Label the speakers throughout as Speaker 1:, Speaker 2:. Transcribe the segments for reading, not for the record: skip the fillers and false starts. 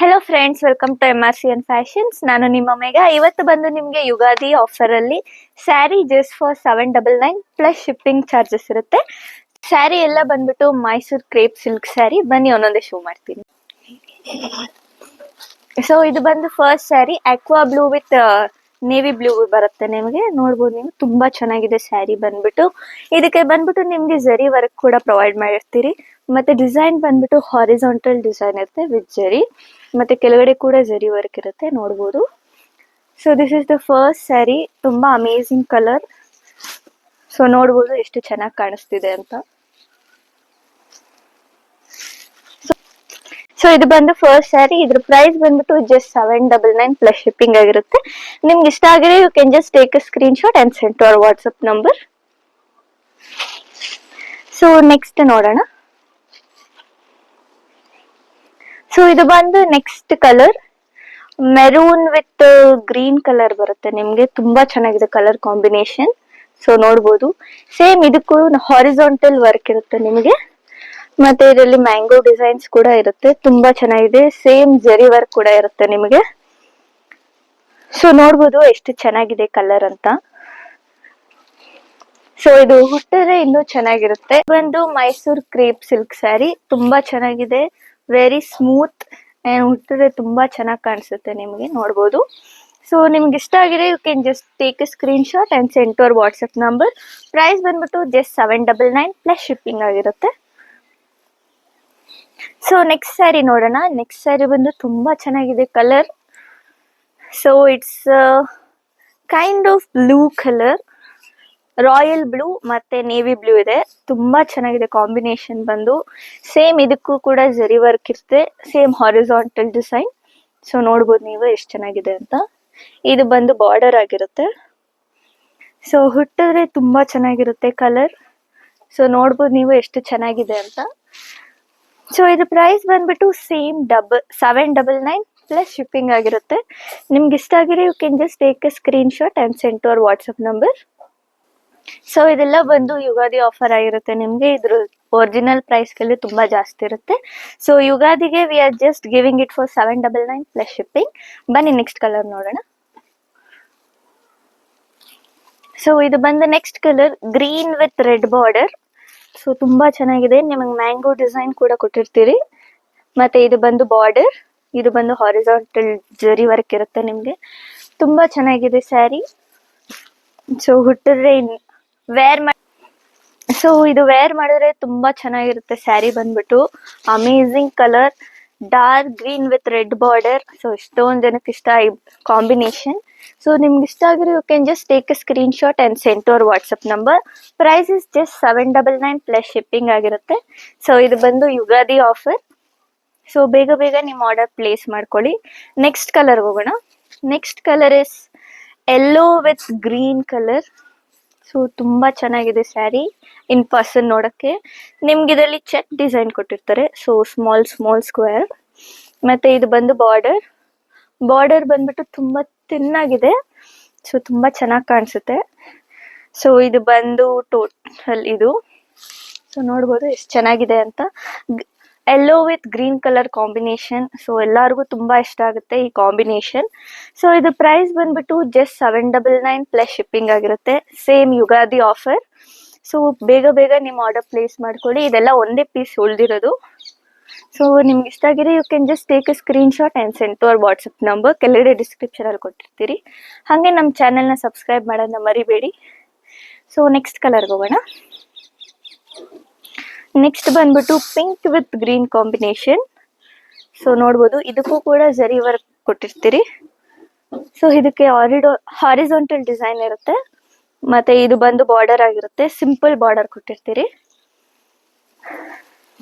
Speaker 1: Hello friends, welcome to MRCN fashions. ನಾನು ನಿಮ್ಮ ಮೇಘ. ಇವತ್ತು ಬಂದು ನಿಮಗೆ ಯುಗಾದಿ ಆಫರ್ ಅಲ್ಲಿ sari just for 799 plus shipping charges ಇರುತ್ತೆ. ಸ್ಯಾರಿ ಎಲ್ಲ ಬಂದ್ಬಿಟ್ಟು ಮೈಸೂರ್ ಕ್ರೇಪ್ ಸಿಲ್ಕ್ ಸ್ಯಾರಿ. ಬನ್ನಿ ಒಂದೊಂದೇ ಶೋ ಮಾಡ್ತೀನಿ. ಸೊ ಇದು ಬಂದು first sari aqua blue with navy blue ಬರುತ್ತೆ. ನಿಮಗೆ ನೋಡ್ಬೋದು, ನೀವು ತುಂಬಾ ಚೆನ್ನಾಗಿದೆ ಸ್ಯಾರಿ ಬಂದ್ಬಿಟ್ಟು. ಇದಕ್ಕೆ ಬಂದ್ಬಿಟ್ಟು ನಿಮ್ಗೆ ಜರಿ ವರ್ಕ್ ಕೂಡ ಪ್ರೊವೈಡ್ ಮಾಡಿರ್ತೀರಿ. ಮತ್ತೆ ಡಿಸೈನ್ ಬಂದ್ಬಿಟ್ಟು ಹಾರಿಜಾಂಟಲ್ ಡಿಸೈನ್ ಇರುತ್ತೆ ವಿತ್ ಜರಿ, ಮತ್ತೆ ಕೆಳಗಡೆ ಕೂಡ ಜರಿ ವರ್ಕ್ ಇರುತ್ತೆ, ನೋಡ್ಬೋದು. So this is the first sari. ತುಂಬಾ ಅಮೇಜಿಂಗ್ ಕಲರ್. ಸೊ ನೋಡ್ಬೋದು ಎಷ್ಟು ಚೆನ್ನಾಗಿ ಕಾಣಿಸ್ತಿದೆ ಅಂತ. ಸೊ ಇದು ಬಂದು ಫಸ್ಟ್ ಸ್ಯಾರಿ. ಇದ್ರ ಪ್ರೈಸ್ ಬಂದ್ಬಿಟ್ಟು ಜಸ್ಟ್ 799 ಪ್ಲಸ್ ಶಿಪ್ಪಿಂಗ್ ಆಗಿರುತ್ತೆ. ನಿಮ್ಗೆ ಇಷ್ಟ ಆಗಿದ್ರೆ you can just take a screenshot and send to our WhatsApp number. So next ನೋಡೋಣ. ಸೊ ಇದು ಬಂದು next colour maroon with green colour ಬರುತ್ತೆ. ನಿಮ್ಗೆ ತುಂಬಾ ಚೆನ್ನಾಗಿದೆ ಕಲರ್ ಕಾಂಬಿನೇಷನ್. ಸೊ ನೋಡ್ಬೋದು, ಸೇಮ್ ಇದಕ್ಕೂ ಹಾರಿಜಾಂಟಲ್ ವರ್ಕ್ ಇರುತ್ತೆ ನಿಮಗೆ. ಮತ್ತೆ ಇದರಲ್ಲಿ ಮ್ಯಾಂಗೋ ಡಿಸೈನ್ಸ್ ಕೂಡ ಇರುತ್ತೆ. ತುಂಬಾ ಚೆನ್ನಾಗಿದೆ. ಸೇಮ್ ಜರಿ ವರ್ಕ್ ಕೂಡ ಇರುತ್ತೆ ನಿಮಗೆ. ಸೊ ನೋಡ್ಬೋದು ಎಷ್ಟು ಚೆನ್ನಾಗಿದೆ ಕಲರ್ ಅಂತ. ಸೊ ಇದು ಹುಟ್ಟಿದ್ರೆ ಇನ್ನೂ ಚೆನ್ನಾಗಿರುತ್ತೆ. ಒಂದು ಮೈಸೂರ್ ಕ್ರೇಪ್ ಸಿಲ್ಕ್ ಸ್ಯಾರಿ. ತುಂಬಾ ಚೆನ್ನಾಗಿದೆ, ವೆರಿ ಸ್ಮೂತ್. ಹುಟ್ಟಿದ್ರೆ ತುಂಬಾ ಚೆನ್ನಾಗಿ ಕಾಣಿಸುತ್ತೆ ನಿಮಗೆ, ನೋಡ್ಬೋದು. ಸೊ ನಿಮ್ಗೆ ಇಷ್ಟ ಆಗಿದೆ you can just take a screenshot and send to our WhatsApp number. Price ಬಂದ್ಬಿಟ್ಟು ಜಸ್ಟ್ 799 ಪ್ಲಸ್ ಶಿಪ್ಪಿಂಗ್ ಆಗಿರುತ್ತೆ. ಸೊ ನೆಕ್ಸ್ಟ್ ಸ್ಯಾರಿ ನೋಡೋಣ. ನೆಕ್ಸ್ಟ್ ಸ್ಯಾರಿ ಬಂದು ತುಂಬಾ ಚೆನ್ನಾಗಿದೆ colour. So it's kind of blue colour, royal blue ಮತ್ತೆ ನೇವಿ ಬ್ಲೂ ಇದೆ. ತುಂಬಾ ಚೆನ್ನಾಗಿದೆ ಕಾಂಬಿನೇಷನ್ ಬಂದು. ಸೇಮ್ ಇದಕ್ಕೂ ಕೂಡ ಜರಿ ವರ್ಕ್ ಇರುತ್ತೆ, ಸೇಮ್ ಹಾರಿಜಾಂಟಲ್ ಡಿಸೈನ್. ಸೊ ನೋಡ್ಬೋದು ನೀವು ಎಷ್ಟು ಚೆನ್ನಾಗಿದೆ ಅಂತ. ಇದು ಬಂದು ಬಾರ್ಡರ್ ಆಗಿರುತ್ತೆ. ಸೊ ಹುಟ್ಟಿದ್ರೆ ತುಂಬಾ ಚೆನ್ನಾಗಿರುತ್ತೆ ಕಲರ್. ಸೊ ನೋಡ್ಬೋದು ನೀವು ಎಷ್ಟು ಚೆನ್ನಾಗಿದೆ ಅಂತ. ಸೊ ಇದು ಪ್ರೈಸ್ ಬಂದ್ಬಿಟ್ಟು ಸೇಮ್ 799 ಪ್ಲಸ್ ಶಿಪ್ಪಿಂಗ್ ಆಗಿರುತ್ತೆ. ನಿಮ್ಗೆ ಇಷ್ಟ ಆಗಿದ್ರೆ you can just take a screenshot and send to our WhatsApp number. So ಇದೆಲ್ಲ ಬಂದು ಯುಗಾದಿ ಆಫರ್ ಆಗಿರುತ್ತೆ ನಿಮ್ಗೆ. ಇದ್ರ ಒರಿಜಿನಲ್ ಪ್ರೈಸ್ಗೆಲ್ಲ ತುಂಬಾ ಜಾಸ್ತಿ ಇರುತ್ತೆ. ಸೊ ಯುಗಾದಿಗೆ we are just giving it for 799 plus shipping. ಬನ್ನಿ ನೆಕ್ಸ್ಟ್ ಕಲರ್ ನೋಡೋಣ. ಸೊ ಇದು ಬಂದು next colour green with red border. So ತುಂಬಾ ಚೆನ್ನಾಗಿದೆ. ನಿಮಗೆ ಮ್ಯಾಂಗೋ ಡಿಸೈನ್ ಕೂಡ ಕೊಟ್ಟಿರ್ತೀರಿ. ಮತ್ತೆ ಇದು ಬಂದು ಬಾರ್ಡರ್, ಇದು ಬಂದು ಹಾರಿಜಾಂಟಲ್ ಜರಿ ವರ್ಕ್ ಇರುತ್ತೆ ನಿಮ್ಗೆ. ತುಂಬಾ ಚೆನ್ನಾಗಿದೆ ಸ್ಯಾರಿ. ಸೊ ಹುಟ್ಟಿದ್ರೆ ಸೊ ಇದು ವೇರ್ ಮಾಡಿದ್ರೆ ತುಂಬಾ ಚೆನ್ನಾಗಿರುತ್ತೆ ಸ್ಯಾರಿ ಬಂದ್ಬಿಟ್ಟು. Amazing colour, dark green with red border. So ಎಷ್ಟೊಂದು ಜನಕ್ಕೆ ಇಷ್ಟ ಈ ಕಾಂಬಿನೇಷನ್. ಸೊ ನಿಮ್ಗೆ ಇಷ್ಟ ಆಗಿರೋ you can just take a screenshot and send to our WhatsApp number. Price is just 799 plus shipping ಆಗಿರುತ್ತೆ. ಸೊ ಇದು ಬಂದು ಯುಗಾದಿ ಆಫರ್. ಸೊ ಬೇಗ ಬೇಗ ನಿಮ್ಮ ಆರ್ಡರ್ ಪ್ಲೇಸ್ ಮಾಡ್ಕೊಳ್ಳಿ. ನೆಕ್ಸ್ಟ್ ಕಲರ್ ಹೋಗೋಣ. Next colour is yellow with green colour. So ತುಂಬಾ ಚೆನ್ನಾಗಿದೆ ಸ್ಯಾರಿ ಇನ್ ಪರ್ಸನ್ ನೋಡಕ್ಕೆ. ನಿಮ್ಗೆ ಇದರಲ್ಲಿ ಚೆಕ್ ಡಿಸೈನ್ ಕೊಟ್ಟಿರ್ತಾರೆ. So small square. ಮತ್ತೆ ಇದು ಬಂದು ಬಾರ್ಡರ್ ಬಂದ್ಬಿಟ್ಟು ತುಂಬಾ ತಿನ್ನಾಗಿದೆ. ಸೊ ತುಂಬಾ ಚೆನ್ನಾಗಿ ಕಾಣಿಸುತ್ತೆ. ಸೊ ಇದು ಬಂದು ಟೋಟಲ್ ಇದು. ಸೊ ನೋಡ್ಬೋದು ಎಷ್ಟು ಚೆನ್ನಾಗಿದೆ ಅಂತ. Yellow with green colour combination. So ಎಲ್ಲರಿಗೂ ತುಂಬಾ ಇಷ್ಟ ಆಗುತ್ತೆ ಈ ಕಾಂಬಿನೇಷನ್. ಸೊ ಇದು ಪ್ರೈಸ್ ಬಂದ್ಬಿಟ್ಟು ಜಸ್ಟ್ 799 ಪ್ಲಸ್ ಶಿಪ್ಪಿಂಗ್ ಆಗಿರುತ್ತೆ. Same Ugadi offer. ಸೊ ಬೇಗ ಬೇಗ ನಿಮ್ಮ ಆರ್ಡರ್ ಪ್ಲೇಸ್ ಮಾಡ್ಕೊಳ್ಳಿ. ಇದೆಲ್ಲ ಒಂದೇ ಪೀಸ್ ಉಳಿದಿರೋದು. ಸೊ ನಿಮ್ಗೆ ಇಷ್ಟ ಆಗಿದೆ you can just take a screenshot and send to our WhatsApp number. ಕೆಳಗಡೆ ಡಿಸ್ಕ್ರಿಪ್ಷನ್ ಅಲ್ಲಿ ಕೊಟ್ಟಿರ್ತೀರಿ. ಹಾಗೆ ನಮ್ಮ ಚಾನೆಲ್ನ ಸಬ್ಸ್ಕ್ರೈಬ್ ಮಾಡೋದನ್ನ ಮರಿಬೇಡಿ. ಸೊ ನೆಕ್ಸ್ಟ್ ಕಲರ್ಗೆ ಹೋಗೋಣ. ನೆಕ್ಸ್ಟ್ ಬಂದ್ಬಿಟ್ಟು pink with green combination. So ನೋಡ್ಬೋದು, ಇದಕ್ಕೂ ಕೂಡ ಜರಿ ವರ್ಕ್ ಕೊಟ್ಟಿರ್ತೀರಿ. ಸೊ ಇದಕ್ಕೆ ಹಾರಿಜಾಂಟಲ್ ಡಿಸೈನ್ ಇರುತ್ತೆ. ಮತ್ತೆ ಇದು ಬಂದು ಬಾರ್ಡರ್ ಆಗಿರುತ್ತೆ, ಸಿಂಪಲ್ ಬಾರ್ಡರ್ ಕೊಟ್ಟಿರ್ತೀರಿ.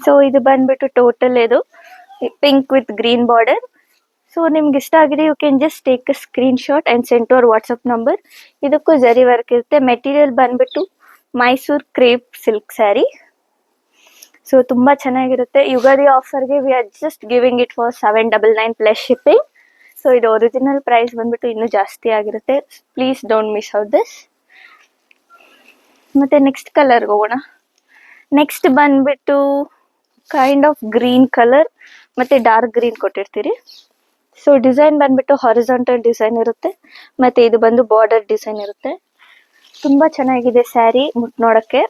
Speaker 1: ಸೊ ಇದು ಬಂದ್ಬಿಟ್ಟು ಟೋಟಲ್ ಇದು pink with green border. So ನಿಮ್ಗೆ ಇಷ್ಟ ಆಗಿದೆ you can just take a screenshot and send to our WhatsApp number. ಇದಕ್ಕೂ ಜರಿ ವರ್ಕ್ ಇರುತ್ತೆ. ಮೆಟೀರಿಯಲ್ ಬಂದ್ಬಿಟ್ಟು Mysore crepe silk sari. So ತುಂಬಾ ಚೆನ್ನಾಗಿರುತ್ತೆ. ಯುಗಾದಿ ಆಫರ್ಗೆ we are just giving it for 799 plus shipping. So ಇದು ಒರಿಜಿನಲ್ ಪ್ರೈಸ್ ಬಂದ್ಬಿಟ್ಟು ಇನ್ನೂ ಜಾಸ್ತಿ ಆಗಿರುತ್ತೆ. Please don't miss out this. ಮತ್ತೆ ನೆಕ್ಸ್ಟ್ ಕಲರ್ಗೆ ಹೋಗೋಣ. ನೆಕ್ಸ್ಟ್ ಬಂದ್ಬಿಟ್ಟು ಕೈಂಡ್ ಆಫ್ ಗ್ರೀನ್ ಕಲರ್ ಮತ್ತೆ ಡಾರ್ಕ್ ಗ್ರೀನ್ ಕೊಟ್ಟಿರ್ತೀರಿ. ಸೊ ಡಿಸೈನ್ ಬಂದ್ಬಿಟ್ಟು ಹಾರಿಜಾಂಟಲ್ ಡಿಸೈನ್ ಇರುತ್ತೆ, ಮತ್ತೆ ಇದು ಬಂದು ಬಾರ್ಡರ್ ಡಿಸೈನ್ ಇರುತ್ತೆ. ತುಂಬಾ ಚೆನ್ನಾಗಿದೆ ಸ್ಯಾರಿ ನೋಡಕ್ಕೆ.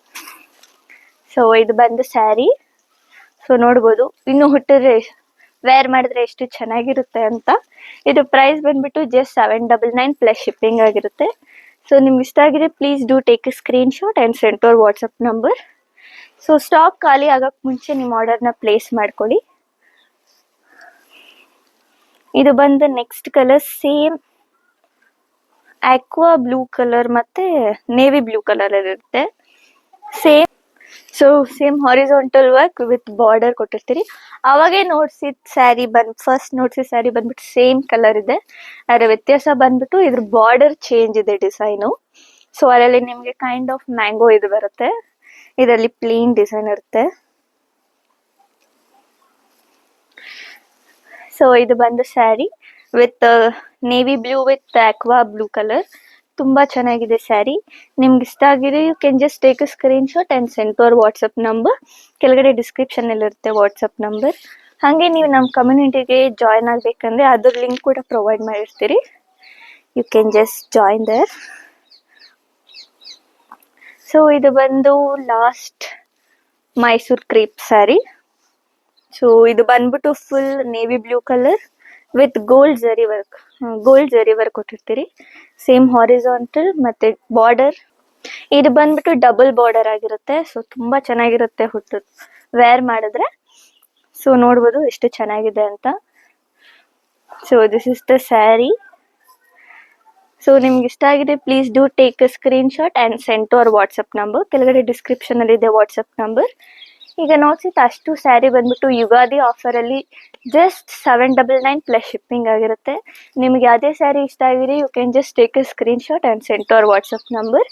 Speaker 1: ಸೊ ಇದು ಬಂದು ಸ್ಯಾರಿ. ಸೊ ನೋಡ್ಬೋದು, ಇನ್ನು ಹುಟ್ಟಿದ್ರೆ ವೇರ್ ಮಾಡಿದ್ರೆ ಎಷ್ಟು ಚೆನ್ನಾಗಿರುತ್ತೆ ಅಂತ. ಇದು ಪ್ರೈಸ್ ಬಂದ್ಬಿಟ್ಟು ಜಸ್ಟ್ 799 ಪ್ಲಸ್ ಶಿಪ್ಪಿಂಗ್ ಆಗಿರುತ್ತೆ. ಸೊ ನಿಮ್ಗೆ ಇಷ್ಟ ಆಗಿದೆ please do take a screenshot and send to our WhatsApp number. So stock ಖಾಲಿ ಆಗಕ್ಕೆ ಮುಂಚೆ ನಿಮ್ಮ ಆರ್ಡರ್ನ ಪ್ಲೇಸ್ ಮಾಡ್ಕೊಳ್ಳಿ. ಇದು ಬಂದು next colour same aqua blue colour ಮತ್ತೆ ನೇವಿ ಬ್ಲೂ ಕಲರ್ ಇರುತ್ತೆ. Same horizontal work with border ಕೊಟ್ಟಿರ್ತೀರಿ. ಅವಾಗೇ ನೋಡ್ಸಿದ ಸ್ಯಾರಿ ಫಸ್ಟ್ ನೋಡ್ಸಿದ ಸ್ಯಾರಿ ಬಂದ್ಬಿಟ್ಟು ಸೇಮ್ ಕಲರ್ ಇದೆ. ಅದರ ವ್ಯತ್ಯಾಸ ಬಂದ್ಬಿಟ್ಟು ಇದ್ರ ಬಾರ್ಡರ್ ಚೇಂಜ್ ಇದೆ ಡಿಸೈನು. ಸೊ ಅದರಲ್ಲಿ ನಿಮಗೆ ಕೈಂಡ್ ಆಫ್ ಮ್ಯಾಂಗೋ ಇದು ಬರುತ್ತೆ, ಇದರಲ್ಲಿ ಪ್ಲೇನ್ ಡಿಸೈನ್ ಇರುತ್ತೆ. ಸೊ ಇದು ಬಂದು sari with navy blue with aqua blue colour. ತುಂಬಾ ಚೆನ್ನಾಗಿದೆ ಸ್ಯಾರಿ. ನಿಮ್ಗೆ ಇಷ್ಟ ಆಗಿದೆ you can just take a screenshot and send to our WhatsApp number. ಕೆಳಗಡೆ ಡಿಸ್ಕ್ರಿಪ್ಷನ್ ಅಲ್ಲಿ ಇರುತ್ತೆ ವಾಟ್ಸಪ್ ನಂಬರ್. ಹಾಗೆ ನೀವು ನಮ್ಮ ಕಮ್ಯುನಿಟಿಗೆ ಜಾಯ್ನ್ ಆಗ್ಬೇಕಂದ್ರೆ ಅದ್ರ ಲಿಂಕ್ ಕೂಡ ಪ್ರೊವೈಡ್ ಮಾಡಿರ್ತೀರಿ. You can just join there. So ಇದು ಬಂದು last Mysore crepe sari. So ಇದು ಬಂದ್ಬಿಟ್ಟು full navy blue colour with gold zari work ಕೊಟ್ಟಿರ್ತೀರಿ. ಸೇಮ್ ಹಾರಿಜಾಂಟಲ್ ಮತ್ತೆ ಬಾರ್ಡರ್. ಇದು ಬಂದ್ಬಿಟ್ಟು ಡಬಲ್ ಬಾರ್ಡರ್ ಆಗಿರುತ್ತೆ. ಸೊ ತುಂಬಾ ಚೆನ್ನಾಗಿರುತ್ತೆ ವೇರ್ ಮಾಡಿದ್ರೆ. ಸೊ ನೋಡ್ಬೋದು ಎಷ್ಟು ಚೆನ್ನಾಗಿದೆ ಅಂತ. So this is the sari. So ನಿಮ್ಗೆ ಇಷ್ಟ ಆಗಿದೆ please do take a screenshot and send to our WhatsApp number. ಕೆಳಗಡೆ ಡಿಸ್ಕ್ರಿಪ್ಷನ್ ಅಲ್ಲಿ ಇದೆ ವಾಟ್ಸಪ್ ನಂಬರ್. ಈಗ ನೋಡ್ಸಿದ ಅಷ್ಟು ಸ್ಯಾರಿ ಬಂದ್ಬಿಟ್ಟು ಯುಗಾದಿ ಆಫರ್ ಅಲ್ಲಿ ಜಸ್ಟ್ 799 ಪ್ಲಸ್ ಶಿಪ್ಪಿಂಗ್ ಆಗಿರುತ್ತೆ. ನಿಮ್ಗೆ ಯಾವುದೇ ಸ್ಯಾರಿ ಇಷ್ಟ ಆಗಿದೆ you can just take a screenshot and send to our WhatsApp number.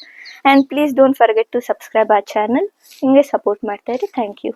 Speaker 1: And please don't forget to subscribe our channel. ಹಿಂಗೆ ಸಪೋರ್ಟ್ ಮಾಡ್ತಾ ಇರಿ. Thank you.